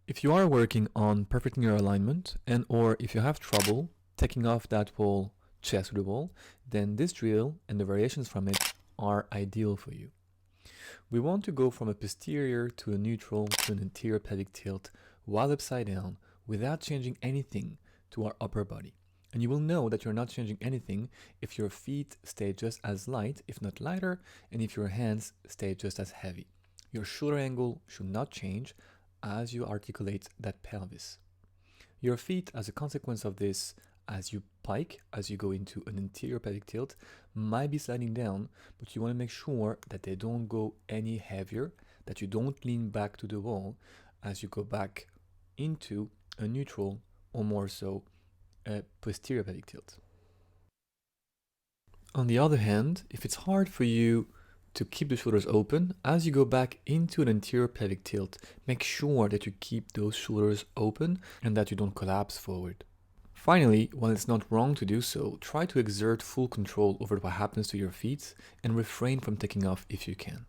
If you are working on perfecting your alignment and or if you have trouble taking off that wall chest to the wall, then this drill and the variations from it are ideal for you. We want to go from a posterior to a neutral to an anterior pelvic tilt while upside down without changing anything to our upper body. And you will know that you're not changing anything if your feet stay just as light, if not lighter, and if your hands stay just as heavy. Your shoulder angle should not change as you articulate that pelvis. Your feet, as a consequence of this, as you pike, as you go into an anterior pelvic tilt, might be sliding down, but you want to make sure that they don't go any heavier, that you don't lean back to the wall as you go back into a neutral or more so a posterior pelvic tilt. On the other hand, if it's hard for you to keep the shoulders open, as you go back into an anterior pelvic tilt, make sure that you keep those shoulders open and that you don't collapse forward. Finally, while it's not wrong to do so, try to exert full control over what happens to your feet and refrain from taking off if you can.